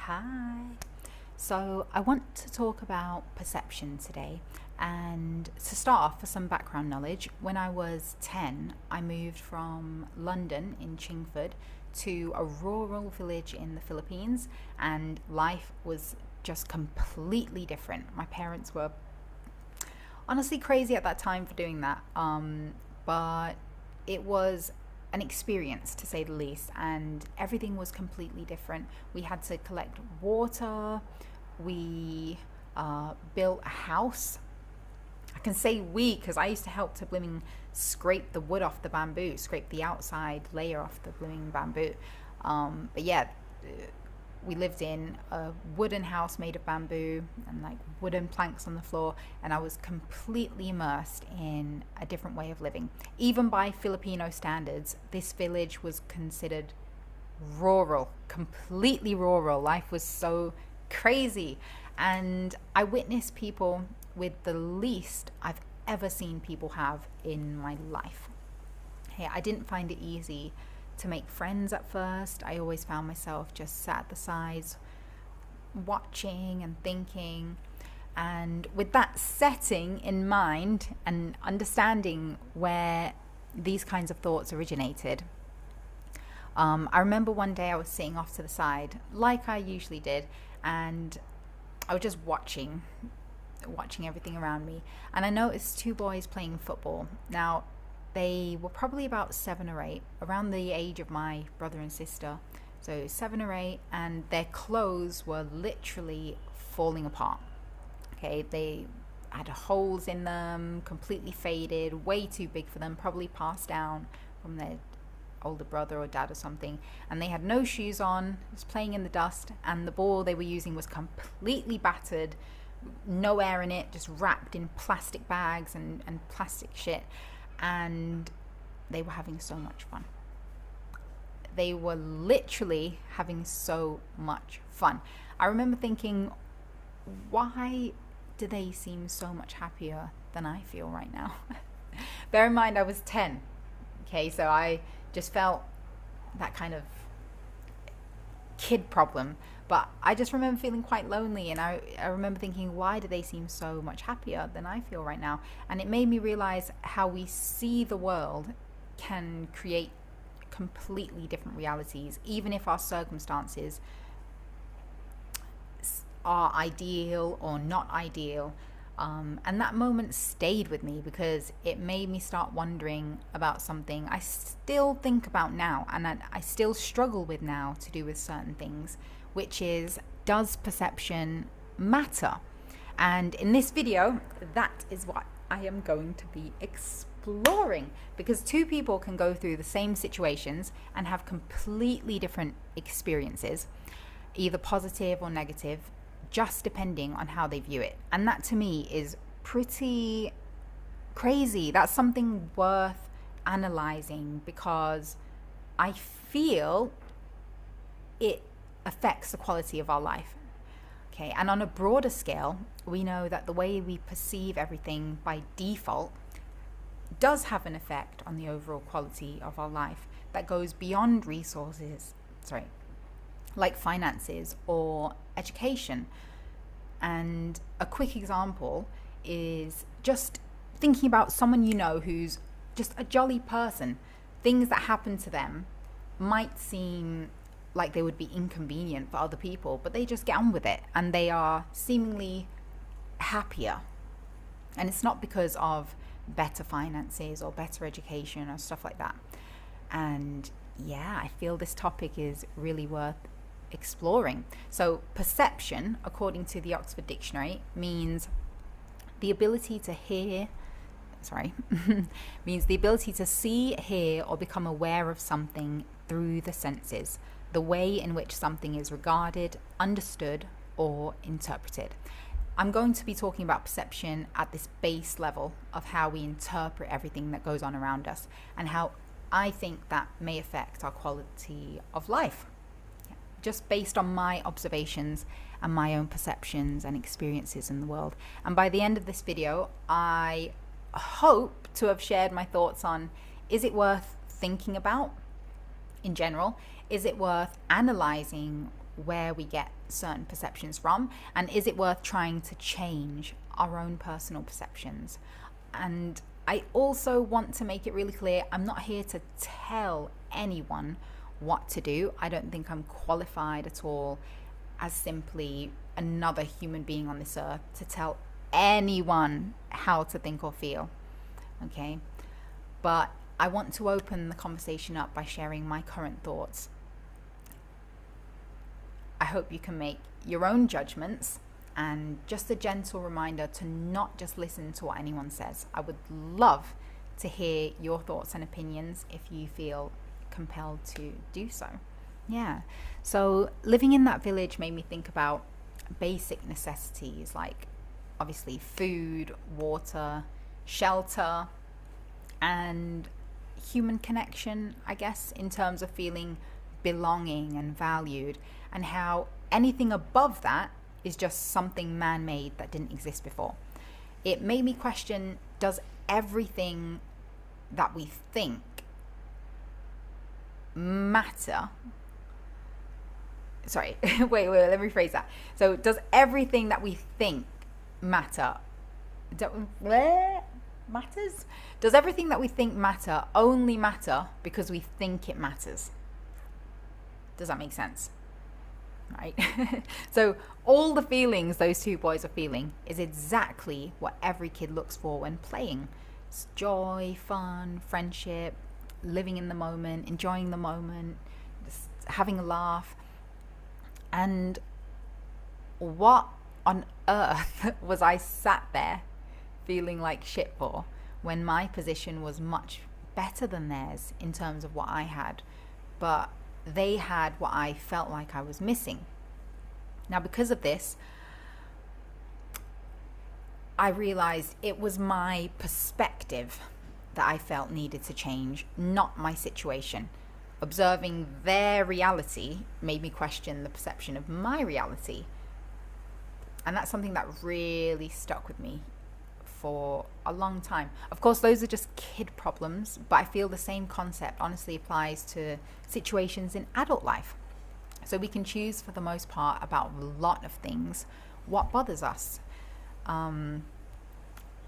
Hi. So I want to talk about perception today. And to start off, for some background knowledge, when I was 10, I moved from London in Chingford to a rural village in the Philippines, and life was just completely different. My parents were honestly crazy at that time for doing that, but it was an experience to say the least, and everything was completely different. We had to collect water. We built a house. I can say we because I used to help to blooming scrape the wood off the bamboo, scrape the outside layer off the blooming bamboo. But yeah, we lived in a wooden house made of bamboo and like wooden planks on the floor, and I was completely immersed in a different way of living. Even by Filipino standards, this village was considered rural, completely rural. Life was so crazy, and I witnessed people with the least I've ever seen people have in my life. Hey, I didn't find it easy to make friends at first. I always found myself just sat at the sides watching and thinking. And with that setting in mind and understanding where these kinds of thoughts originated, I remember one day I was sitting off to the side like I usually did, and I was just watching everything around me, and I noticed two boys playing football. Now, they were probably about 7 or 8, around the age of my brother and sister. So 7 or 8, and their clothes were literally falling apart. Okay, they had holes in them, completely faded, way too big for them, probably passed down from their older brother or dad or something. And they had no shoes on, just playing in the dust, and the ball they were using was completely battered, no air in it, just wrapped in plastic bags and plastic shit. And they were having so much fun. They were literally having so much fun. I remember thinking, why do they seem so much happier than I feel right now? Bear in mind, I was 10. Okay, so I just felt that kind of kid problem. But I just remember feeling quite lonely, and I remember thinking, why do they seem so much happier than I feel right now? And it made me realize how we see the world can create completely different realities, even if our circumstances are ideal or not ideal. And that moment stayed with me because it made me start wondering about something I still think about now, and I still struggle with now to do with certain things, which is, does perception matter? And in this video, that is what I am going to be exploring, because two people can go through the same situations and have completely different experiences, either positive or negative, just depending on how they view it. And that to me is pretty crazy. That's something worth analyzing, because I feel it affects the quality of our life. Okay, and on a broader scale, we know that the way we perceive everything by default does have an effect on the overall quality of our life that goes beyond resources, like finances or education. And a quick example is just thinking about someone you know who's just a jolly person. Things that happen to them might seem like they would be inconvenient for other people, but they just get on with it and they are seemingly happier. And it's not because of better finances or better education or stuff like that. And yeah, I feel this topic is really worth exploring. So perception, according to the Oxford Dictionary, means the ability to means the ability to see, hear, or become aware of something through the senses, the way in which something is regarded, understood, or interpreted. I'm going to be talking about perception at this base level of how we interpret everything that goes on around us, and how I think that may affect our quality of life, just based on my observations and my own perceptions and experiences in the world. And by the end of this video, I hope to have shared my thoughts on, is it worth thinking about in general? Is it worth analyzing where we get certain perceptions from, and is it worth trying to change our own personal perceptions? And I also want to make it really clear, I'm not here to tell anyone what to do. I don't think I'm qualified at all as simply another human being on this earth to tell anyone how to think or feel. Okay? But I want to open the conversation up by sharing my current thoughts. I hope you can make your own judgments, and just a gentle reminder to not just listen to what anyone says. I would love to hear your thoughts and opinions if you feel compelled to do so. Yeah. So living in that village made me think about basic necessities like obviously food, water, shelter, and human connection, I guess, in terms of feeling belonging and valued, and how anything above that is just something man-made that didn't exist before. It made me question, does everything that we think matter? Sorry, wait, let me rephrase that. So does everything that we think matter? Matters? Does everything that we think matter only matter because we think it matters? Does that make sense? Right? So all the feelings those two boys are feeling is exactly what every kid looks for when playing. It's joy, fun, friendship, living in the moment, enjoying the moment, just having a laugh. And what on earth was I sat there feeling like shit for when my position was much better than theirs in terms of what I had, but they had what I felt like I was missing. Now, because of this, I realized it was my perspective that I felt needed to change, not my situation. Observing their reality made me question the perception of my reality. And that's something that really stuck with me for a long time. Of course, those are just kid problems, but I feel the same concept honestly applies to situations in adult life. So we can choose for the most part about a lot of things what bothers us.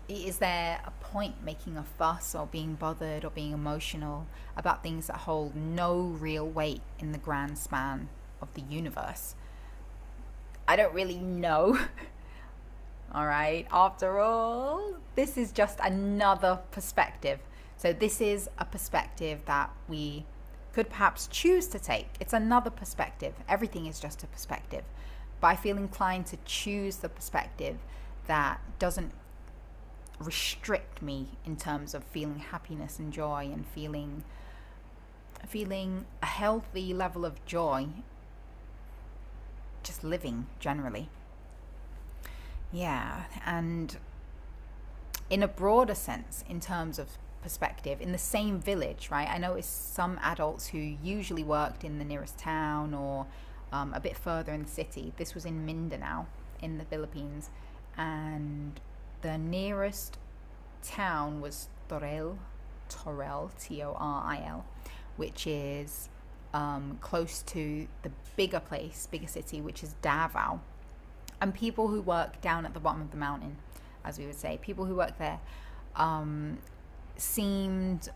Is there a point making a fuss or being bothered or being emotional about things that hold no real weight in the grand span of the universe? I don't really know. All right, after all, this is just another perspective. So this is a perspective that we could perhaps choose to take. It's another perspective. Everything is just a perspective. But I feel inclined to choose the perspective that doesn't restrict me in terms of feeling happiness and joy and feeling a healthy level of joy, just living generally. Yeah, and in a broader sense, in terms of perspective, in the same village, right? I noticed some adults who usually worked in the nearest town or a bit further in the city. This was in Mindanao in the Philippines, and the nearest town was Toril, Toril, which is close to the bigger city, which is Davao. And people who work down at the bottom of the mountain, as we would say, people who work there seemed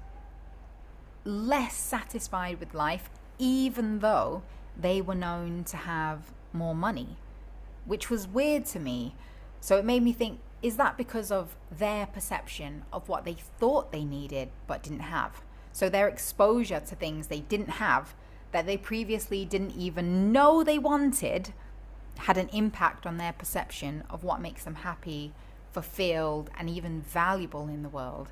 less satisfied with life, even though they were known to have more money, which was weird to me. So it made me think, is that because of their perception of what they thought they needed but didn't have? So their exposure to things they didn't have, that they previously didn't even know they wanted, had an impact on their perception of what makes them happy, fulfilled, and even valuable in the world.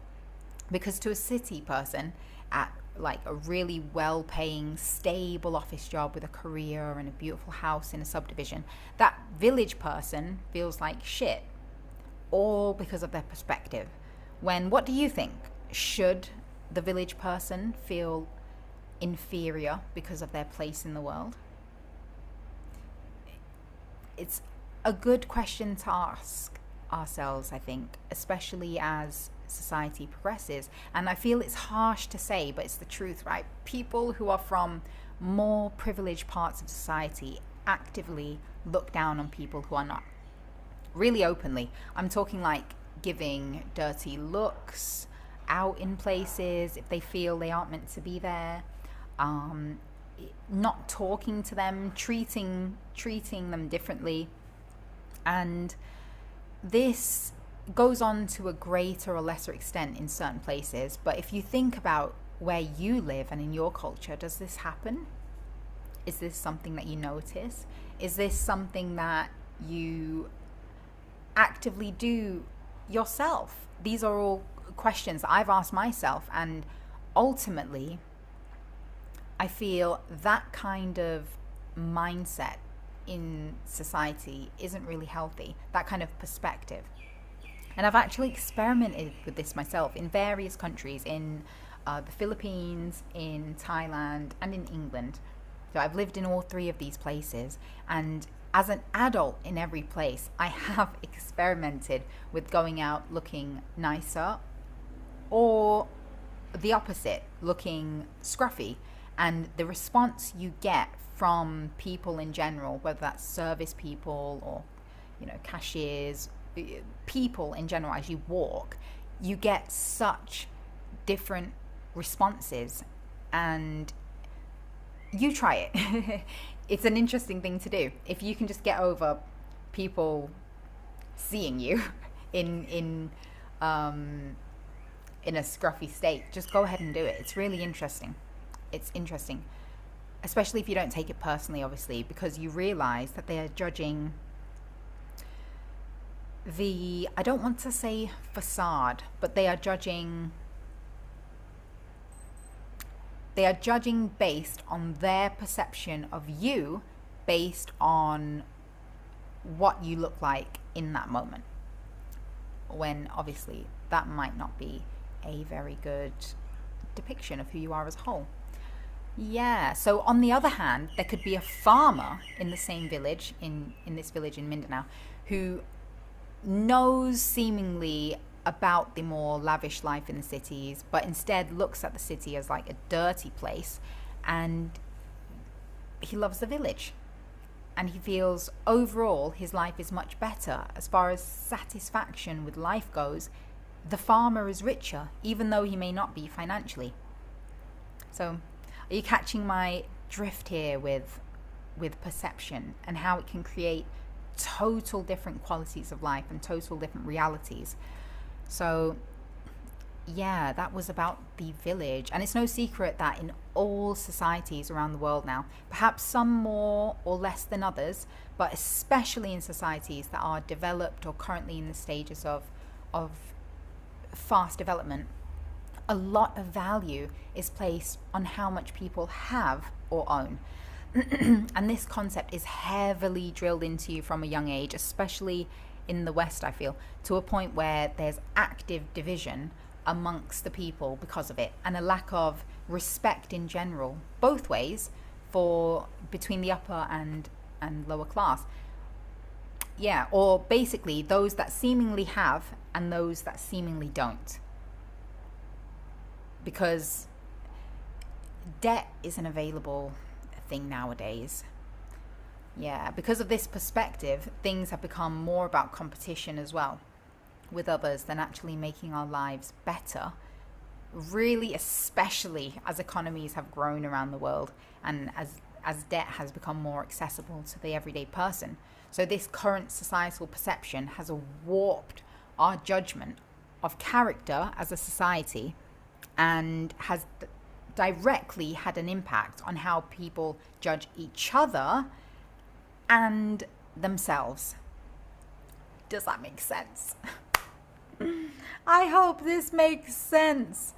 Because to a city person at like a really well-paying, stable office job with a career and a beautiful house in a subdivision, that village person feels like shit, all because of their perspective. When, what do you think? Should the village person feel inferior because of their place in the world? It's a good question to ask ourselves, I think, especially as society progresses. And I feel it's harsh to say, but it's the truth, right? People who are from more privileged parts of society actively look down on people who are not, really openly. I'm talking like giving dirty looks out in places if they feel they aren't meant to be there, um, not talking to them, treating them differently. And this goes on to a greater or lesser extent in certain places. But if you think about where you live and in your culture, does this happen? Is this something that you notice? Is this something that you actively do yourself? These are all questions I've asked myself, and ultimately I feel that kind of mindset in society isn't really healthy, that kind of perspective. And I've actually experimented with this myself in various countries, in the Philippines, in Thailand, and in England. So I've lived in all three of these places, and as an adult in every place, I have experimented with going out looking nicer, or the opposite, looking scruffy. And the response you get from people in general, whether that's service people or, cashiers, people in general, as you walk, you get such different responses. And you try it. It's an interesting thing to do. If you can just get over people seeing you in a scruffy state, just go ahead and do it. It's really interesting. It's interesting, especially if you don't take it personally, obviously, because you realize that they are judging I don't want to say facade, but they are judging based on their perception of you, based on what you look like in that moment, when obviously that might not be a very good depiction of who you are as a whole. Yeah, so on the other hand, there could be a farmer in the same village, in this village in Mindanao, who knows seemingly about the more lavish life in the cities, but instead looks at the city as like a dirty place, and he loves the village. And he feels overall his life is much better. As far as satisfaction with life goes, the farmer is richer, even though he may not be financially. So, are you catching my drift here with perception and how it can create total different qualities of life and total different realities? So, yeah, that was about the village. And it's no secret that in all societies around the world now, perhaps some more or less than others, but especially in societies that are developed or currently in the stages of fast development, a lot of value is placed on how much people have or own. And this concept is heavily drilled into you from a young age, especially in the West, I feel, to a point where there's active division amongst the people because of it, and a lack of respect in general, both ways, for between the upper and lower class. Yeah, or basically those that seemingly have and those that seemingly don't. Because debt isn't available thing nowadays. Yeah, because of this perspective, things have become more about competition as well with others than actually making our lives better. Really, especially as economies have grown around the world and as debt has become more accessible to the everyday person. So this current societal perception has warped our judgment of character as a society, and has directly had an impact on how people judge each other and themselves. Does that make sense? I hope this makes sense.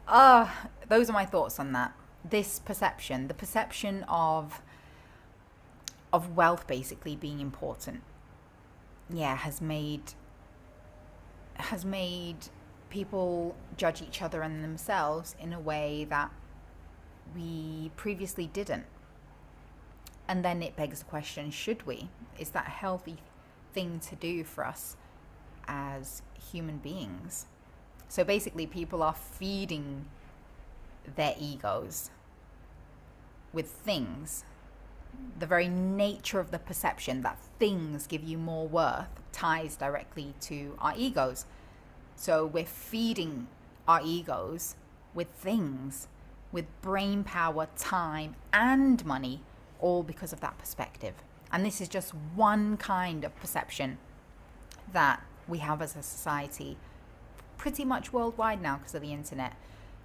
Those are my thoughts on that. This perception, the perception of wealth basically being important, has made people judge each other and themselves in a way that we previously didn't. And then it begs the question, should we? Is that a healthy thing to do for us as human beings? So basically, people are feeding their egos with things, the very nature of the perception that things give you more worth ties directly to our egos. So we're feeding our egos with things, with brain power, time, and money, all because of that perspective. And this is just one kind of perception that we have as a society, pretty much worldwide now because of the internet.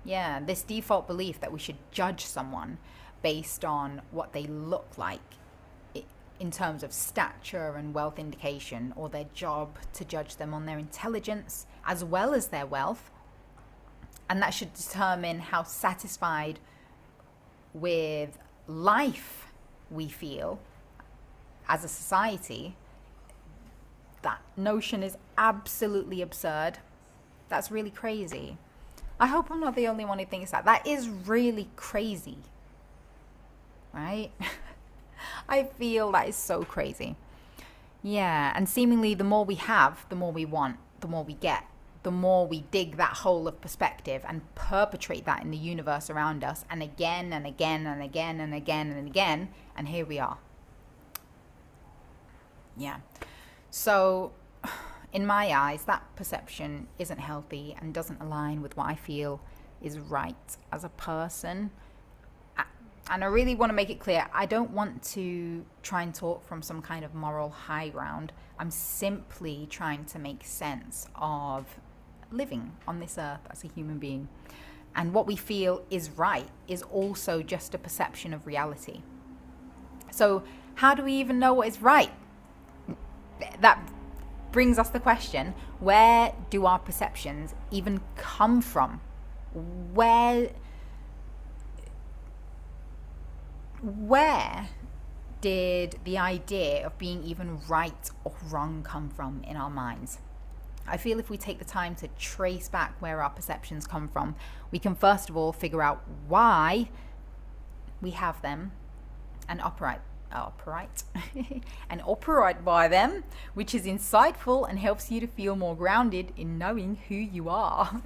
Yeah, this default belief that we should judge someone based on what they look like in terms of stature and wealth indication, or their job, to judge them on their intelligence as well as their wealth. And that should determine how satisfied with life we feel as a society. That notion is absolutely absurd. That's really crazy. I hope I'm not the only one who thinks that. That is really crazy, right? I feel that is so crazy. Yeah, and seemingly the more we have, the more we want, the more we get, the more we dig that hole of perspective and perpetrate that in the universe around us, and again and again and again and again and again, and here we are. Yeah. So in my eyes, that perception isn't healthy and doesn't align with what I feel is right as a person. And I really want to make it clear, I don't want to try and talk from some kind of moral high ground. I'm simply trying to make sense of living on this earth as a human being. And what we feel is right is also just a perception of reality. So how do we even know what is right? That brings us the question, where do our perceptions even come from? Where did the idea of being even right or wrong come from in our minds? I feel if we take the time to trace back where our perceptions come from, we can first of all figure out why we have them and operate and operate by them, which is insightful and helps you to feel more grounded in knowing who you are.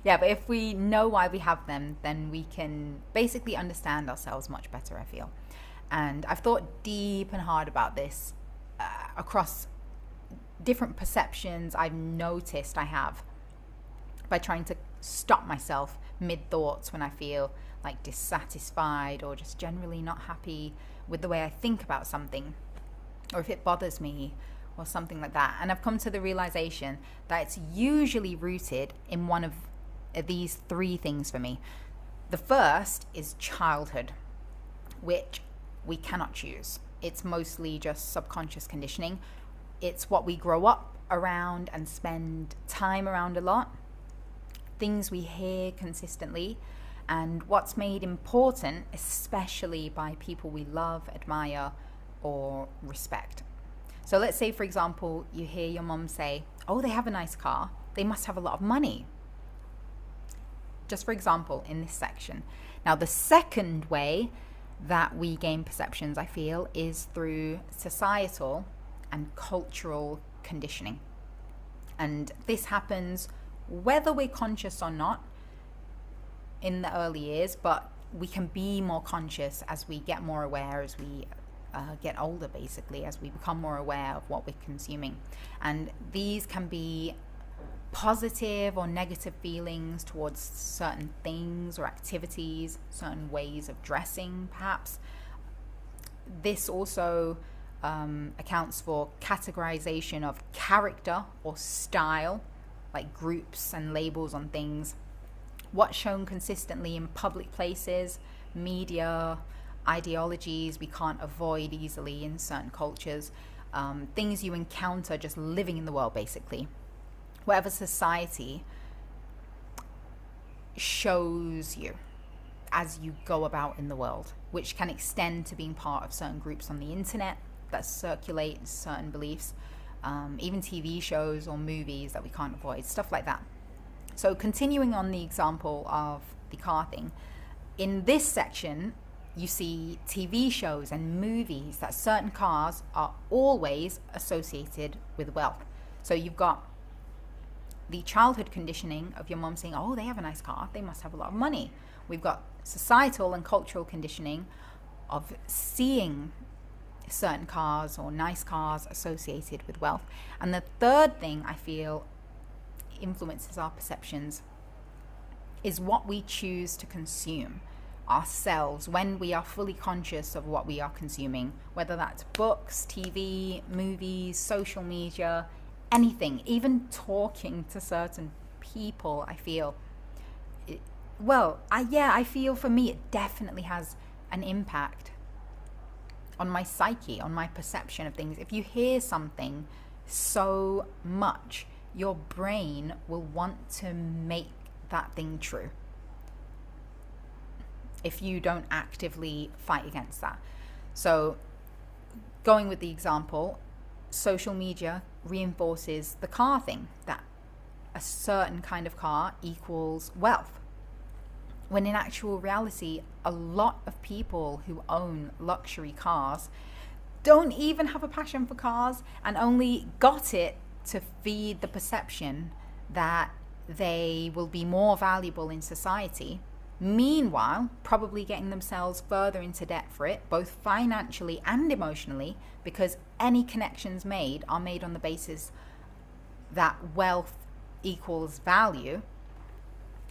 Yeah, but if we know why we have them, then we can basically understand ourselves much better, I feel. And I've thought deep and hard about this across different perceptions I've noticed I have by trying to stop myself mid-thoughts when I feel like dissatisfied or just generally not happy with the way I think about something, or if it bothers me or something like that. And I've come to the realization that it's usually rooted in one of these three things for me. The first is childhood, which we cannot choose. It's mostly just subconscious conditioning. It's what we grow up around and spend time around a lot, things we hear consistently, and what's made important, especially by people we love, admire, or respect. So let's say, for example, you hear your mom say, "Oh, they have a nice car. They must have a lot of money." Just for example, in this section. Now, the second way that we gain perceptions, I feel, is through societal and cultural conditioning. And this happens whether we're conscious or not in the early years, but we can be more conscious as we get more aware, as we get older, basically, as we become more aware of what we're consuming. And these can be positive or negative feelings towards certain things or activities, certain ways of dressing, perhaps. This also accounts for categorization of character or style, like groups and labels on things. What's shown consistently in public places, media, ideologies we can't avoid easily in certain cultures, things you encounter just living in the world, basically. Whatever society shows you as you go about in the world, which can extend to being part of certain groups on the internet that circulate certain beliefs, even TV shows or movies that we can't avoid, stuff like that. So continuing on the example of the car thing, in this section, you see TV shows and movies that certain cars are always associated with wealth. So you've got the childhood conditioning of your mom saying, "Oh, they have a nice car, they must have a lot of money." We've got societal and cultural conditioning of seeing certain cars or nice cars associated with wealth. And the third thing I feel influences our perceptions is what we choose to consume ourselves when we are fully conscious of what we are consuming, whether that's books, TV, movies, social media, anything, even talking to certain people. I feel I feel for me it definitely has an impact on my psyche, on my perception of things. If you hear something so much, your brain will want to make that thing true if you don't actively fight against that. So going with the example, social media reinforces the car thing, that a certain kind of car equals wealth, when in actual reality, a lot of people who own luxury cars don't even have a passion for cars and only got it to feed the perception that they will be more valuable in society. Meanwhile, probably getting themselves further into debt for it, both financially and emotionally, because any connections made are made on the basis that wealth equals value,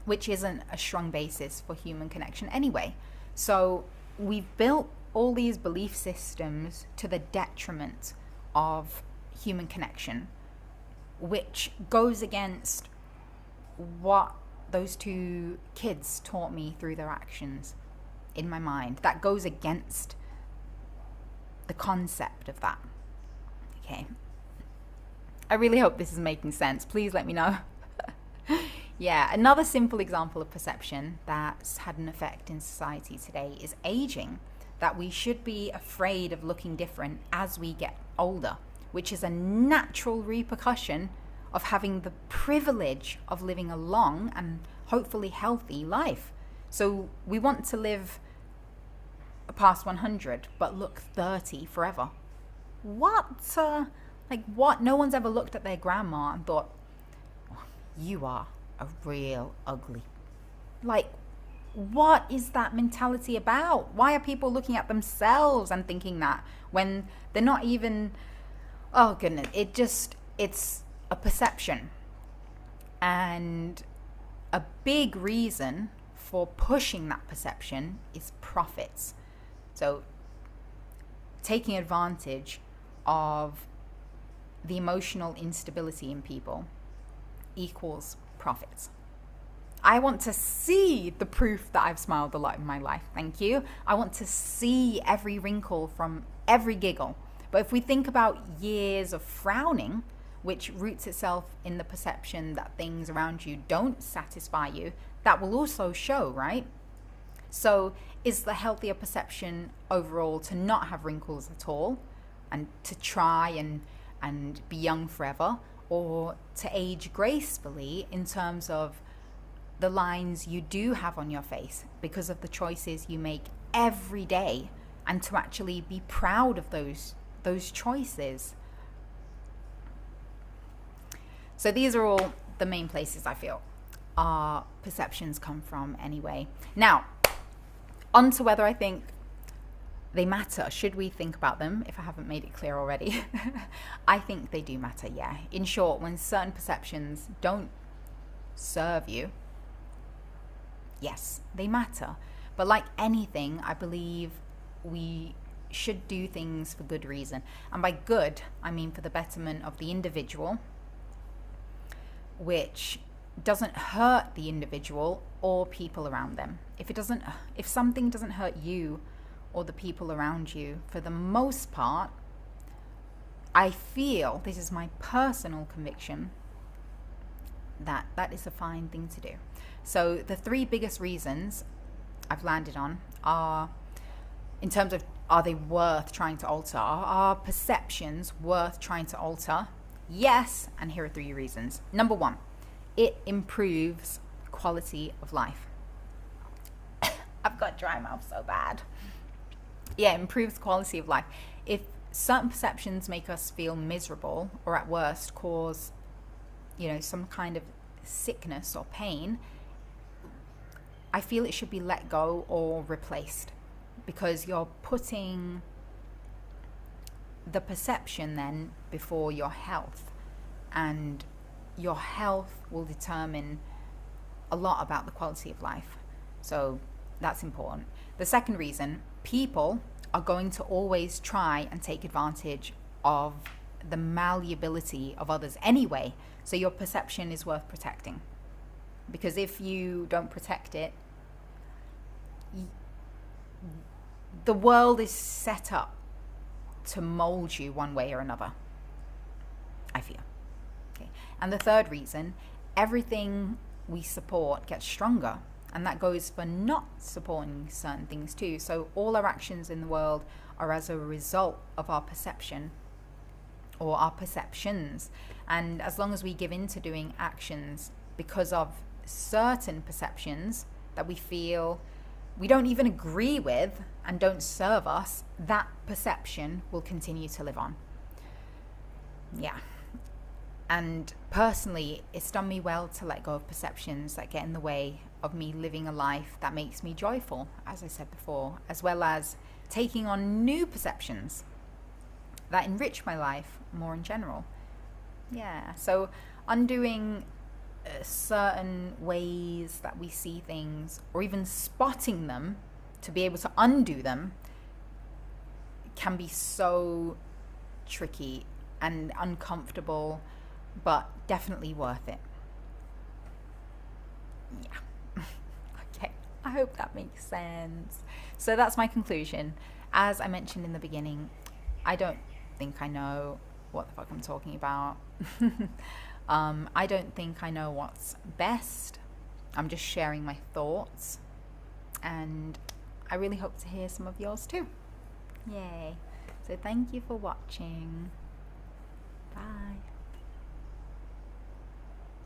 which isn't a strong basis for human connection anyway. So we've built all these belief systems to the detriment of human connection, which goes against what those two kids taught me through their actions in my mind. That goes against the concept of that. Okay. I really hope this is making sense. Please let me know. Yeah, another simple example of perception that's had an effect in society today is aging. That we should be afraid of looking different as we get older, which is a natural repercussion of having the privilege of living a long and hopefully healthy life. So we want to live past 100 but look 30 forever. What? No one's ever looked at their grandma and thought, oh, you are a real ugly. What is that mentality about? Why are people looking at themselves and thinking that when they're not even, oh goodness, it's a perception. And a big reason for pushing that perception is profits. So taking advantage of the emotional instability in people equals profits. I want to see the proof that I've smiled a lot in my life. Thank you. I want to see every wrinkle from every giggle. But if we think about years of frowning, which roots itself in the perception that things around you don't satisfy you, that will also show, right? So is the healthier perception overall to not have wrinkles at all and to try and be young forever, or to age gracefully in terms of the lines you do have on your face because of the choices you make every day, and to actually be proud of those choices? So these are all the main places I feel our perceptions come from anyway. Now, on to whether I think they matter. Should we think about them, if I haven't made it clear already? I think they do matter, yeah. In short, when certain perceptions don't serve you, yes, they matter. But like anything, I believe we should do things for good reason. And by good, I mean for the betterment of the individual, which doesn't hurt the individual or people around them. If something doesn't hurt you or the people around you, for the most part, I feel, this is my personal conviction, that is a fine thing to do. So the three biggest reasons I've landed on are, in terms of, are they worth trying to alter? Are our perceptions worth trying to alter? Yes, and here are three reasons. Number one, it improves quality of life. I've got dry mouth so bad. Yeah, improves quality of life. If certain perceptions make us feel miserable, or at worst cause, some kind of sickness or pain, I feel it should be let go or replaced. because you're putting the perception then before your health, and your health will determine a lot about the quality of life. So that's important. The second reason, people are going to always try and take advantage of the malleability of others anyway. So your perception is worth protecting, because if you don't protect it, the world is set up to mold you one way or another, I feel. Okay. And the third reason, everything we support gets stronger, and that goes for not supporting certain things too. So all our actions in the world are as a result of our perception or our perceptions. And as long as we give in to doing actions because of certain perceptions that we feel we don't even agree with and don't serve us, that perception will continue to live on. Yeah. And personally, it's done me well to let go of perceptions that get in the way of me living a life that makes me joyful, as I said before, as well as taking on new perceptions that enrich my life more in general. Yeah, so undoing certain ways that we see things, or even spotting them to be able to undo them, can be so tricky and uncomfortable, but definitely worth it. Yeah. Okay, I hope that makes sense. So that's my conclusion. As I mentioned in the beginning, I don't think I know what the fuck I'm talking about. I don't think I know what's best. I'm just sharing my thoughts, and I really hope to hear some of yours too. Yay. So thank you for watching. Bye.